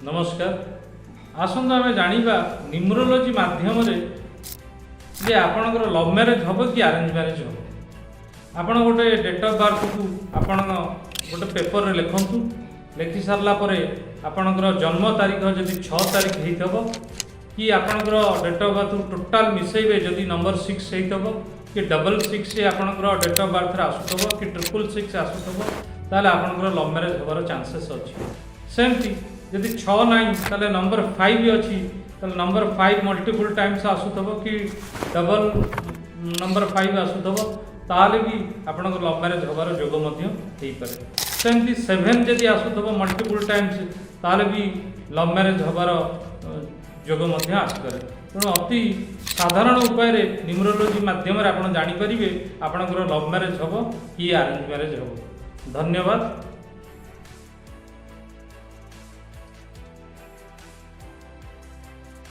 नमस्कार। आसंत आम जाना न्यूमरोलोजी माध्यम जे आपणकर लव मैरेज हम कि अरेंज मैरेज हम। आपण गोटे डेट ऑफ बर्थ को आपण गोटे पेपर लिखु। लिखि सारापर आपणकर जन्म तारीख जदि 6 तारीख हो कि आपणकर डेट ऑफ बर्थ टोटाल मिसेबे जदि नंबर 6 हो कि 66 आपणकर डेट ऑफ बर्थ आसुथब कि 666 आसुथब ताले आपणकर लव मैरेज होबार चांसेस अच्छी। सेमती जदि 6 नहीं ताले नंबर 5 अच्छी ताले नंबर 5 मल्टीपल टाइम्स आसुथब कि डबल नंबर 5 आसुथब ताले भी आपणकर लव मैरेज होबार जोग मध्य हेई पारे। सेमती 7 जदि आसुथब मल्टीपल टाइम्स ताले भी लव मैरेज होबार जोग मध्य आसपे। तेणु अति साधारण उपाय न्यूमरोलोजी माध्यम आप जापर आपणकर लव मैरेज हम कि अरेंज मैरेज हम। धन्यवाद।